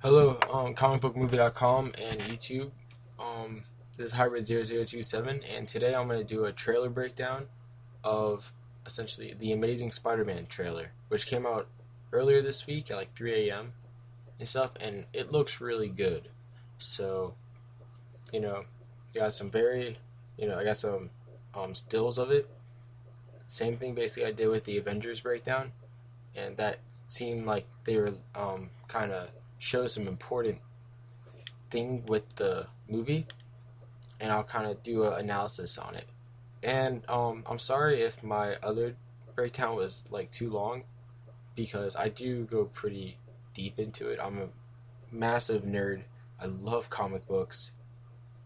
Hello, comicbookmovie.com and YouTube. This is Hybrid0027, and today I'm going to do a trailer breakdown of essentially the Amazing Spider-Man trailer, which came out earlier this week at like 3 a.m. and stuff, and it looks really good. So, you know, you got some very, I got some stills of it. Same thing basically I did with the Avengers breakdown, and that seemed like they were kind of show some important thing with the movie, and I'll kind of do an analysis on it. And I'm sorry if my other breakdown was like too long because I do go pretty deep into it. I'm a massive nerd. I love comic books,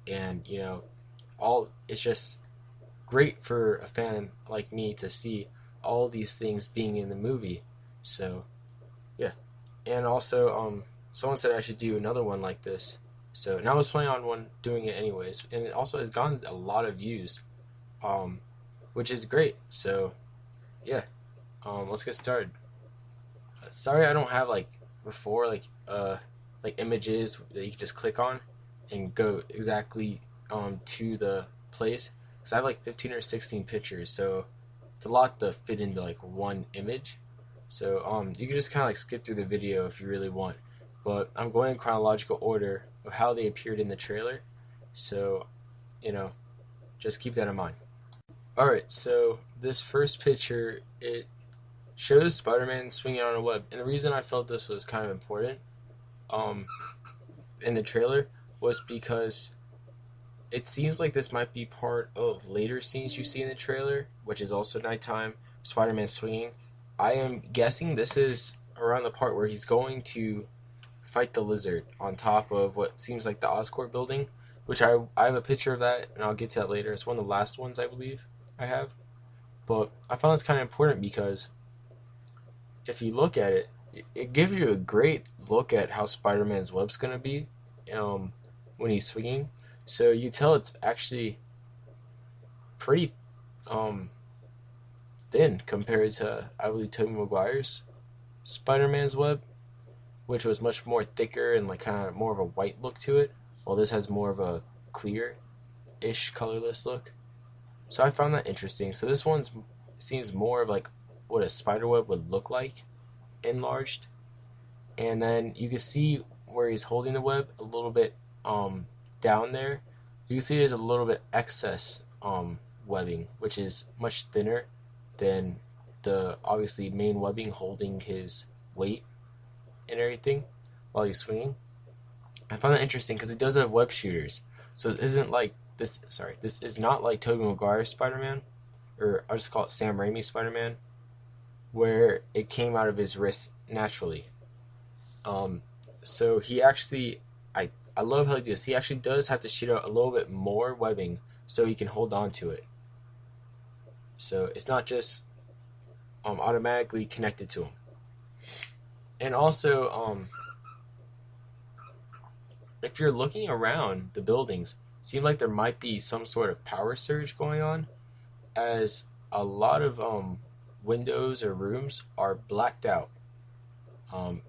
and all it's just great for a fan like me to see all these things being in the movie. So yeah, and also someone said I should do another one like this. So, and I was planning on doing it anyways, and it also has gotten a lot of views, um, which is great. So, yeah, let's get started. Sorry, I don't have like before like images that you can just click on and go exactly to the place. Cause I have like 15 or 16 pictures, so it's a lot to fit into like one image. So you can just kind of like skip through the video if you really want, but I'm going in chronological order of how they appeared in the trailer. So you know, just keep that in mind. All right, so this first picture it shows Spider-Man swinging on a web, and the reason I felt this was kind of important, um, in the trailer was because it seems like this might be part of later scenes you see in the trailer, which is also nighttime. Spider-Man swinging. I am guessing this is around the part where he's going to fight the lizard on top of what seems like the Oscorp building, which I have a picture of that, and I'll get to that later. It's one of the last ones I believe I have. But I found this kind of important because if you look at it, it gives you a great look at how Spider-Man's web's gonna be, um, when he's swinging. So you tell it's actually pretty um, thin compared to I believe Tobey Maguire's Spider-Man's web, which was much more thicker and like kind of more of a white look to it, while this has more of a clear-ish colorless look. So I found that interesting. So this one seems more of like what a spider web would look like enlarged, and then you can see where he's holding the web a little bit down there. You can see there's a little bit excess webbing, which is much thinner than the obviously main webbing holding his weight and everything while he's swinging. I find that interesting because it does have web shooters, so it isn't like this. Sorry, this is not like Tobey Maguire's Spider-Man, or I'll just call it Sam Raimi's Spider-Man, where it came out of his wrist naturally. Um, so he actually, I love how he does. He actually does have to shoot out a little bit more webbing so he can hold on to it. So it's not just automatically connected to him. And also, if you're looking around the buildings, it seems like there might be some sort of power surge going on, as a lot of windows or rooms are blacked out. Um,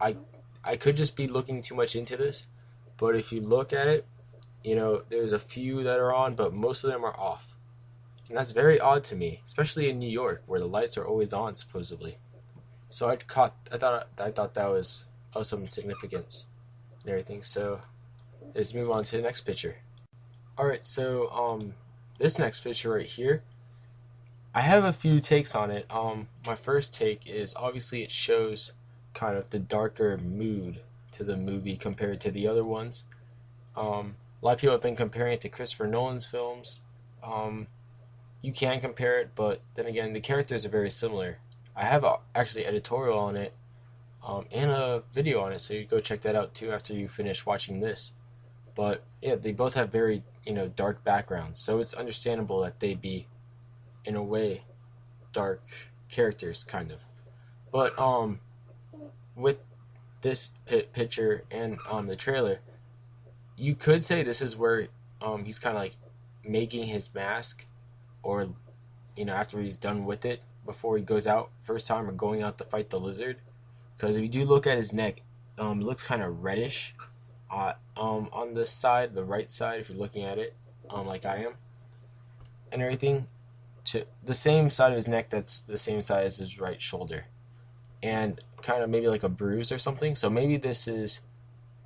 I I could just be looking too much into this, but if you look at it, there's a few that are on, but most of them are off. And that's very odd to me, especially in New York where the lights are always on supposedly. So I thought that was of some significance and everything. So let's move on to the next picture. All right, so this next picture right here, I have a few takes on it. My first take is obviously it shows kind of the darker mood to the movie compared to the other ones. A lot of people have been comparing it to Christopher Nolan's films. Um, you can compare it, but then again, the characters are very similar. I have actually editorial on it, and a video on it, so you go check that out too after you finish watching this. But yeah, they both have very dark backgrounds, so it's understandable that they be in a way dark characters, kind of. But with this picture and the trailer, you could say this is where he's kind of like making his mask, or after he's done with it before he goes out first time or going out to fight the lizard. Because if you do look at his neck, It looks kind of reddish. On this side, the right side, if you're looking at it, like I am, and everything, to the same side of his neck that's the same size as his right shoulder, and kind of maybe like a bruise or something. So maybe this is,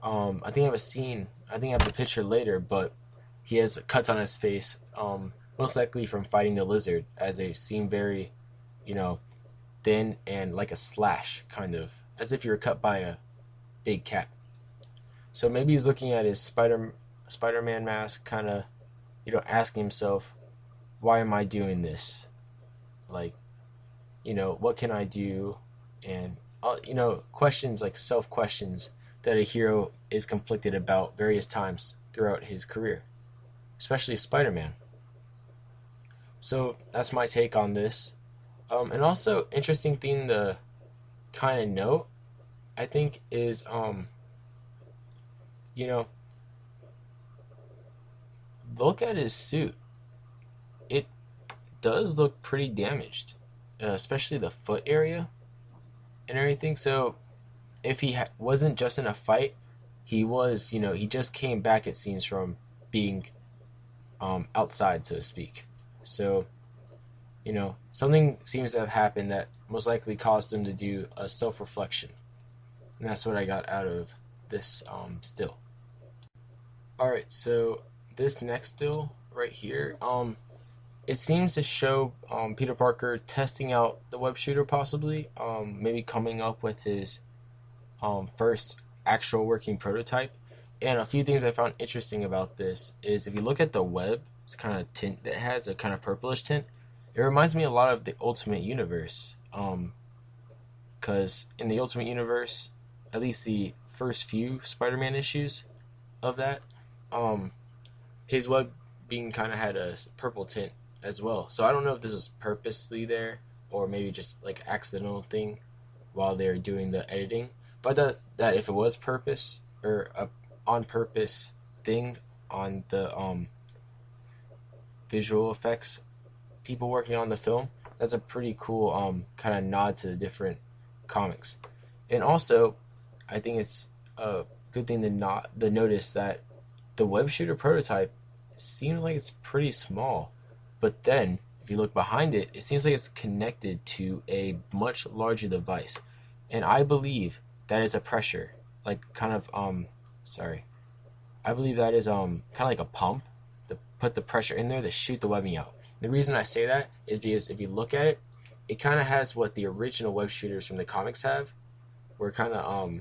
I think I have a scene. I think I have the picture later, but he has cuts on his face, most likely from fighting the lizard, as they seem very, you know, thin and like a slash, kind of, as if you were cut by a big cat. So maybe he's looking at his Spider-Man mask, kind of, asking himself, why am I doing this? Like, what can I do? And, questions like self-questions that a hero is conflicted about various times throughout his career, especially Spider-Man. So that's my take on this. And also, interesting thing to kind of note, I think, is, you know, look at his suit. It does look pretty damaged, especially the foot area and everything. So if he wasn't just in a fight, he was, he just came back, it seems, from being outside, so to speak. So, something seems to have happened that most likely caused him to do a self-reflection. And that's what I got out of this still. Alright, so this next still right here, it seems to show Peter Parker testing out the web shooter, possibly, maybe coming up with his first actual working prototype. And a few things I found interesting about this is, if you look at the web, it's kind of tint that it has, a kind of purplish tint. It reminds me a lot of the Ultimate Universe, because in the Ultimate Universe, at least the first few Spider-Man issues of that, his web being kind of had a purple tint as well. So I don't know if this was purposely there, or maybe just like accidental thing while they were doing the editing. But that if it was purpose, or a on purpose thing on the visual effects people working on the film, that's a pretty cool kind of nod to the different comics. And also, I think it's a good thing to notice that the web shooter prototype seems like it's pretty small, but then if you look behind it, it seems like it's connected to a much larger device, and I believe that is a pressure, like kind of I believe that is kind of like a pump to put the pressure in there to shoot the webbing out. The reason I say that is because if you look at it, it kind of has what the original web shooters from the comics have, where kind of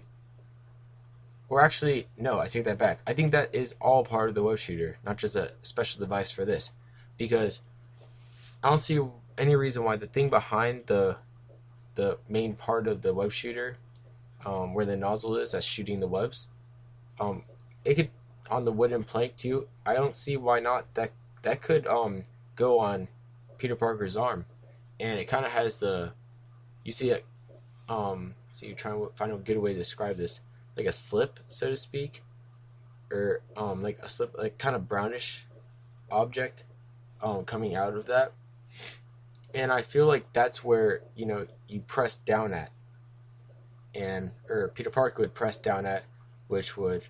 or actually, no, I take that back. I think that is all part of the web shooter, not just a special device for this, because I don't see any reason why the thing behind the main part of the web shooter, where the nozzle is that's shooting the webs, it could, on the wooden plank too. I don't see why not. That could go on Peter Parker's arm, and it kind of has the, you see it. So you're trying to find a good way to describe this, like a slip, so to speak, or like a slip, like kind of brownish object coming out of that. And I feel like that's where you press down at, or Peter Parker would press down at, which would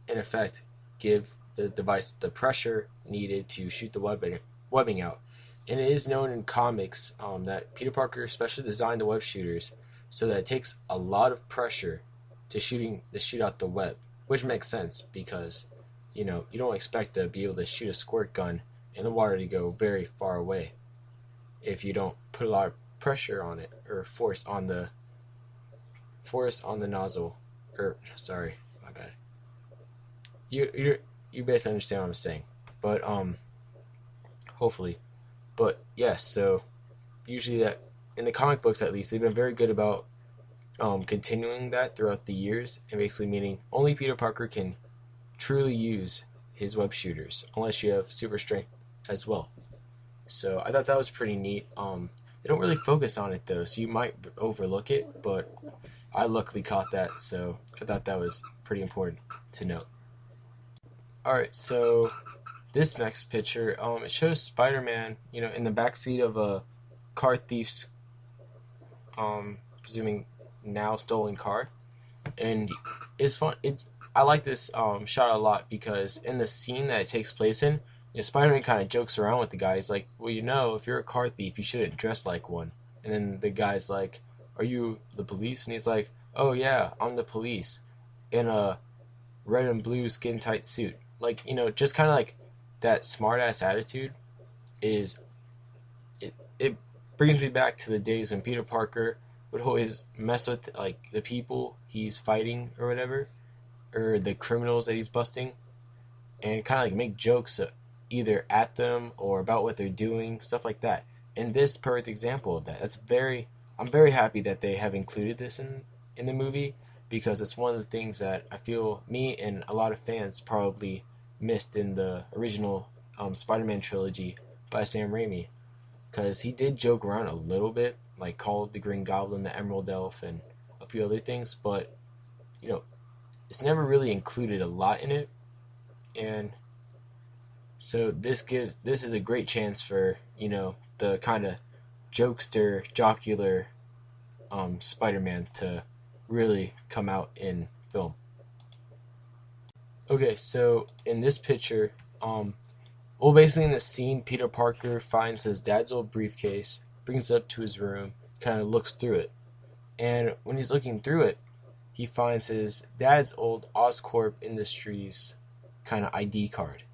in effect give the device the pressure needed to shoot the webbing out. And it is known in comics that Peter Parker specially designed the web shooters so that it takes a lot of pressure to shoot out the web, which makes sense because you don't expect to be able to shoot a squirt gun in the water to go very far away if you don't put a lot of pressure on it, or force on the nozzle. Or sorry, my bad. You basically understand what I'm saying, but hopefully. But yes, so usually that in the comic books, at least, they've been very good about continuing that throughout the years, and basically meaning only Peter Parker can truly use his web shooters unless you have super strength as well. So I thought that was pretty neat. They don't really focus on it though, so you might overlook it, but I luckily caught that, so I thought that was pretty important to note. Alright, so this next picture, it shows Spider-Man, in the backseat of a car thief's, presuming now stolen car. and it's fun. I like this shot a lot because in the scene that it takes place in, Spider-Man kind of jokes around with the guy. He's like, "Well, if you're a car thief, you shouldn't dress like one." And then the guy's like, "Are you the police?" And he's like, "Oh yeah, I'm the police in a red and blue skin tight suit." Like just kind of like that smart ass attitude is it brings me back to the days when Peter Parker would always mess with like the people he's fighting or whatever, or the criminals that he's busting, and kind of like make jokes either at them or about what they're doing, stuff like that. And this perfect example of that. I'm very happy that they have included this in the movie because it's one of the things that I feel me and a lot of fans probably missed in the original Spider-Man trilogy by Sam Raimi, because he did joke around a little bit, like called the Green Goblin the Emerald Elf and a few other things, but you know, it's never really included a lot in it, and so this is a great chance for the kind of jokester, jocular Spider-Man to really come out in film. Okay, so in this picture, basically in the scene, Peter Parker finds his dad's old briefcase, brings it up to his room, kind of looks through it, and when he's looking through it, he finds his dad's old Oscorp Industries kind of ID card.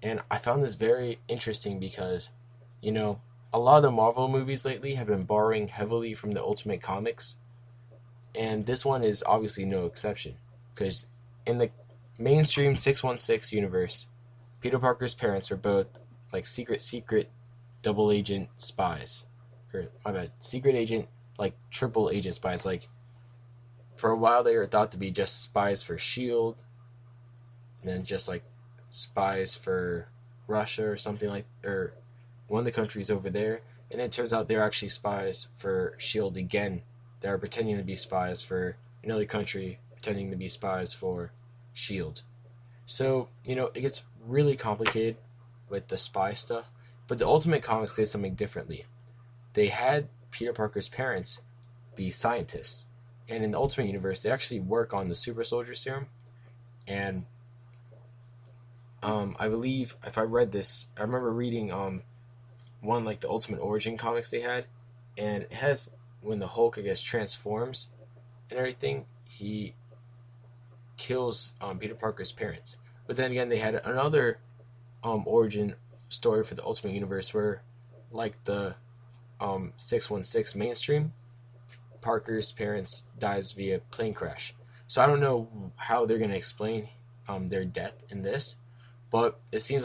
And I found this very interesting because, a lot of the Marvel movies lately have been borrowing heavily from the Ultimate Comics, and this one is obviously no exception. Because in the mainstream 616 universe, Peter Parker's parents are both like secret double agent spies. Or, my bad, secret agent, like triple agent spies. Like, for a while they were thought to be just spies for S.H.I.E.L.D., and then just like spies for Russia or something like, or one of the countries over there. And it turns out they're actually spies for S.H.I.E.L.D. again. They're pretending to be spies for another country, pretending to be spies for S.H.I.E.L.D. So, it gets really complicated with the spy stuff. But the Ultimate Comics did something differently. They had Peter Parker's parents be scientists. And in the Ultimate Universe, they actually work on the Super Soldier Serum. And I believe, if I read this, I remember reading one like the Ultimate Origin comics they had. And it has, when the Hulk, I guess, transforms and everything, he kills Peter Parker's parents. But then again, they had another origin story for the Ultimate Universe where, like the 616 mainstream, Parker's parents dies via plane crash. So I don't know how they're going to explain their death in this, but it seems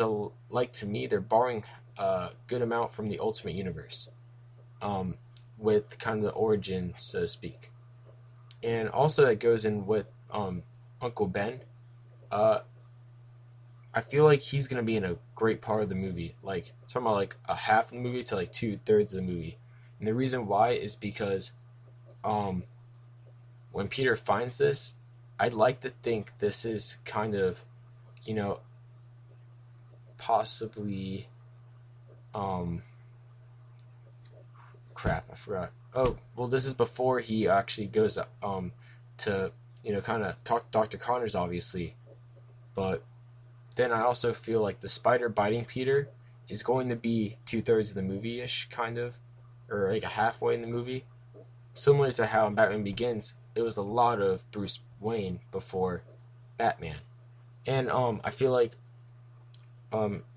like to me they're borrowing a good amount from the Ultimate Universe, with kind of the origin, so to speak. And also that goes in with Uncle Ben. I feel like he's gonna be in a great part of the movie. Like talking about like a half of the movie to like 2/3 of the movie. And the reason why is because um, when Peter finds this, I'd like to think this is kind of, you know, possibly um crap, I forgot. Oh, well, this is before he actually goes to kind of talk to Dr. Connors, obviously. But then I also feel like the spider biting Peter is going to be 2/3 of the movie ish, kind of, or like a halfway in the movie. Similar to how in Batman Begins, it was a lot of Bruce Wayne before Batman. And I feel like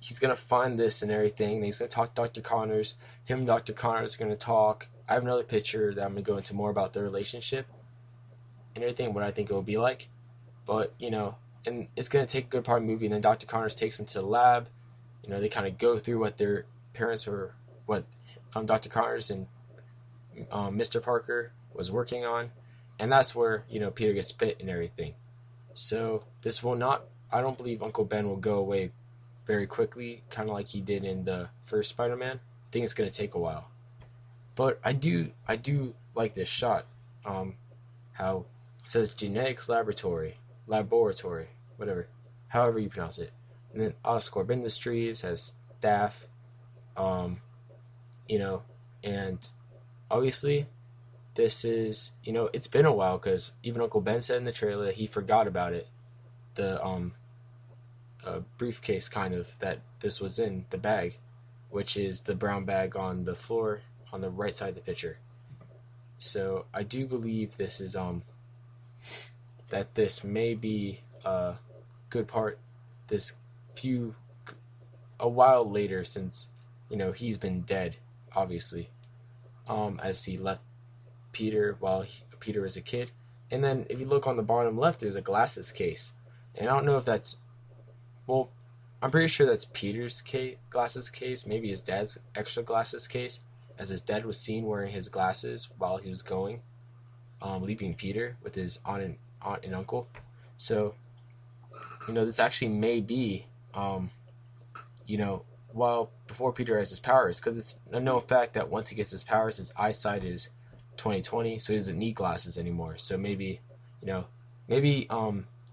he's gonna find this and everything. And he's gonna talk to Dr. Connors. Him and Dr. Connors are gonna talk. I have another picture that I'm gonna go into more about their relationship and everything, what I think it will be like. But and it's gonna take a good part of the movie. And then Dr. Connors takes him to the lab. They kind of go through what their parents were, what Dr. Connors and Mr. Parker was working on, and that's where Peter gets bit and everything. So this will not. I don't believe Uncle Ben will go away very quickly, kind of like he did in the first Spider-Man. I think it's gonna take a while, but I do like this shot. How it says genetics laboratory, whatever, however you pronounce it, and then Oscorp Industries has staff, um, you know, and obviously this is, it's been a while because even Uncle Ben said in the trailer that he forgot about it. The briefcase kind of that this was in the bag, which is the brown bag on the floor on the right side of the picture. So I do believe this is that this may be a good part this a while later, since he's been dead, obviously, as he left Peter while Peter was a kid. And then if you look on the bottom left, there's a glasses case, and I don't know if that's, well, I'm pretty sure that's Peter's glasses case, maybe his dad's extra glasses case, as his dad was seen wearing his glasses while he was going, leaving Peter with his aunt and uncle. So, this actually may be, while before Peter has his powers, because it's a known fact that once he gets his powers, his eyesight is 20/20, so he doesn't need glasses anymore. So maybe, they're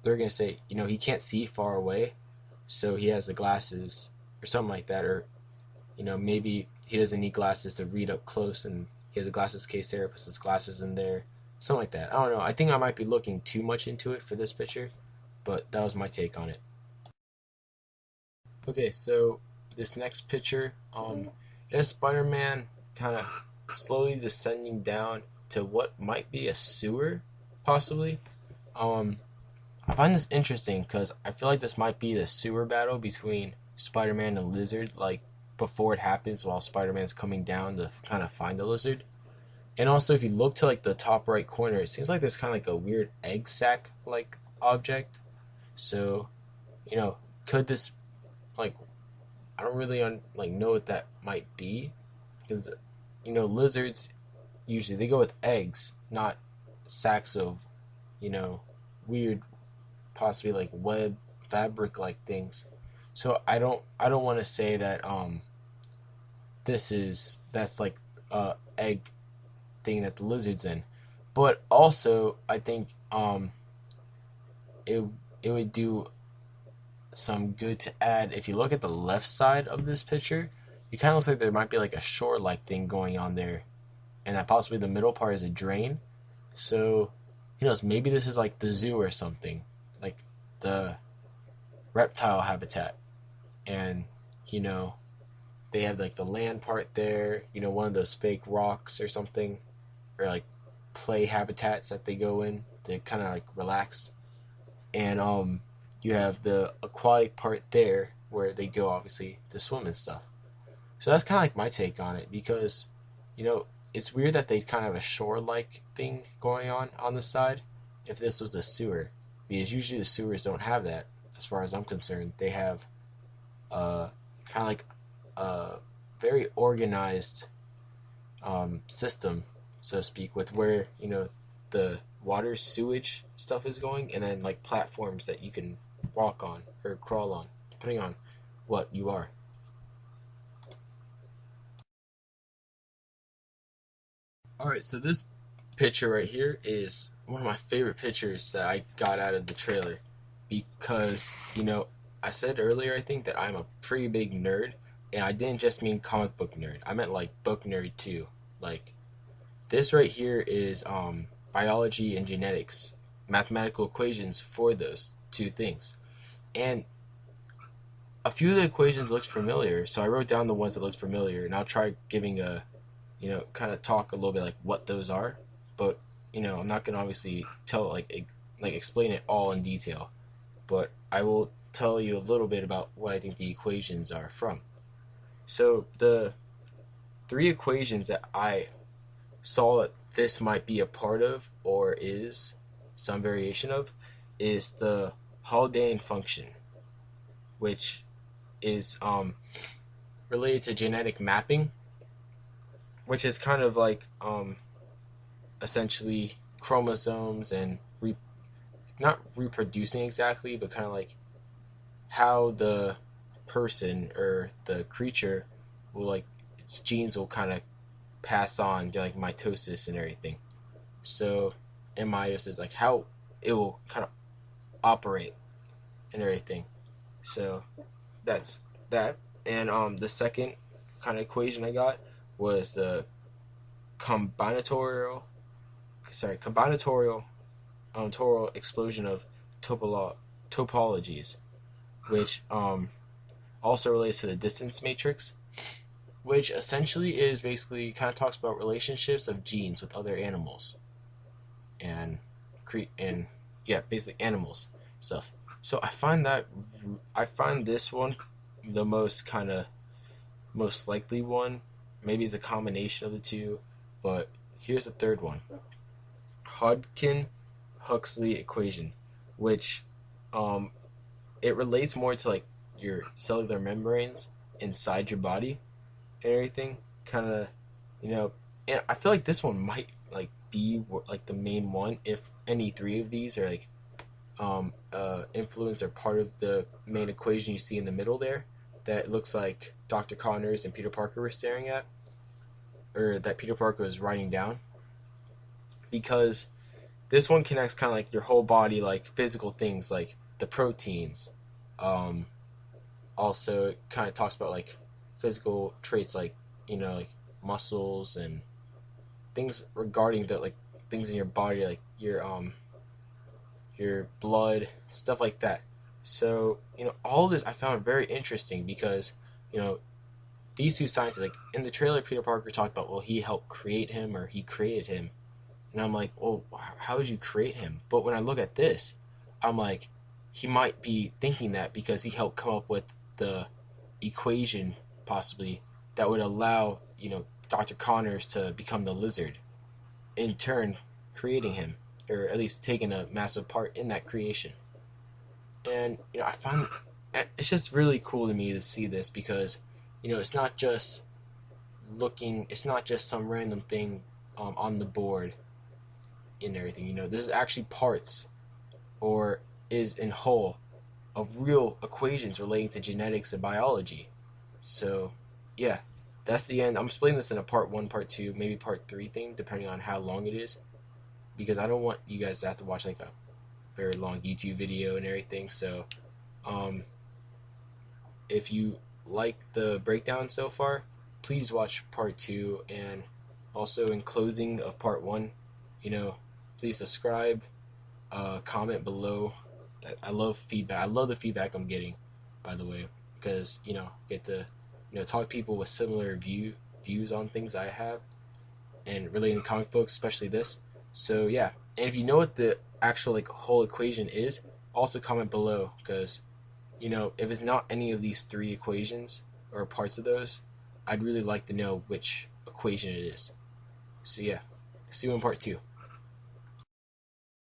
gonna say, he can't see far away, so he has the glasses or something like that, or maybe he doesn't need glasses to read up close, and he has a glasses case there, puts his glasses in there, something like that. I don't know. I think I might be looking too much into it for this picture, but that was my take on it. Okay, so this next picture, it has Spider-Man kind of slowly descending down to what might be a sewer, possibly. I find this interesting because I feel like this might be the sewer battle between Spider-Man and Lizard, like before it happens, while Spider-Man's coming down to kind of find the Lizard. And also, if you look to like the top right corner, it seems like there's kind of like a weird egg sac like object. So, could this, like, I don't really know what that might be, because lizards usually they go with eggs, not sacks of weird, possibly like web fabric like things. So I don't want to say that that's like a egg thing that the lizard's in, but also I think it would do some good to add. If you look at the left side of this picture, it kind of looks like there might be like a shore like thing going on there, and that possibly the middle part is a drain. So maybe this is like the zoo or something, like the reptile habitat, and they have like the land part there, one of those fake rocks or something, or like play habitats that they go in to kind of like relax, and you have the aquatic part there where they go obviously to swim and stuff. So that's kind of like my take on it, because it's weird that they kind of have a shore like thing going on the side if this was a sewer, because usually the sewers don't have that. As far as I'm concerned, they have kind of like a very organized system, so to speak, with where the water sewage stuff is going, and then like platforms that you can walk on or crawl on, depending on what you are. Alright, so this picture right here is one of my favorite pictures that I got out of the trailer, because I said earlier, I think, that I'm a pretty big nerd, and I didn't just mean comic book nerd. I meant like book nerd too. Like, this right here is biology and genetics, mathematical equations for those two things. And a few of the equations looked familiar, so I wrote down the ones that looked familiar, and I'll try giving a, kind of talk a little bit like what those are. But I'm not gonna obviously tell like explain it all in detail, but I will tell you a little bit about what I think the equations are from. So the three equations that I saw that this might be a part of, or is some variation of, is the Haldane function, which is related to genetic mapping, which is kind of like essentially chromosomes and not reproducing exactly, but kind of like how the person or the creature will, like, its genes will kind of pass on to like mitosis and everything. So in meiosis, like how it will kind of operate and everything. So that's that. And the second kind of equation I got was the combinatorial combinatorial total explosion of topologies, which also relates to the distance matrix, which essentially is basically kind of talks about relationships of genes with other animals and basically animals stuff. So I find this one the most likely one. Maybe it's a combination of the two, but here's the third one: Hodgkin-Huxley equation, which it relates more to like your cellular membranes inside your body and everything. Kind of, and I feel like this one might like be like the main one if any three of these are like influence or part of the main equation you see in the middle there that looks like Dr. Connors and Peter Parker were staring at, or that Peter Parker was writing down. Because this one connects kind of like your whole body, like physical things like the proteins. Also, it kind of talks about like physical traits like, like muscles and things regarding the like things in your body, like your blood, stuff like that. So, all of this I found very interesting because, these two scientists, like in the trailer, Peter Parker talked about, well, he helped create him or he created him. And I'm like, well, how did you create him? But when I look at this, I'm like, he might be thinking that because he helped come up with the equation, possibly, that would allow, Dr. Connors to become the lizard, in turn creating him, or at least taking a massive part in that creation. And I find it's just really cool to me to see this because it's not just some random thing on the board and everything. This is actually parts, or is in whole, of real equations relating to genetics and biology. So yeah, that's the end. I'm splitting this in a part 1, part 2, maybe part 3 thing, depending on how long it is, because I don't want you guys to have to watch like a very long YouTube video and everything. So if you like the breakdown so far, please watch part 2. And also, in closing of part 1, please subscribe, comment below. I love feedback. I love the feedback I'm getting, by the way, because get to talk to people with similar views on things I have, and relating to comic books, especially this. So yeah, and if you know what the actual like whole equation is, also comment below, because if it's not any of these 3 equations or parts of those, I'd really like to know which equation it is. So yeah, see you in part 2.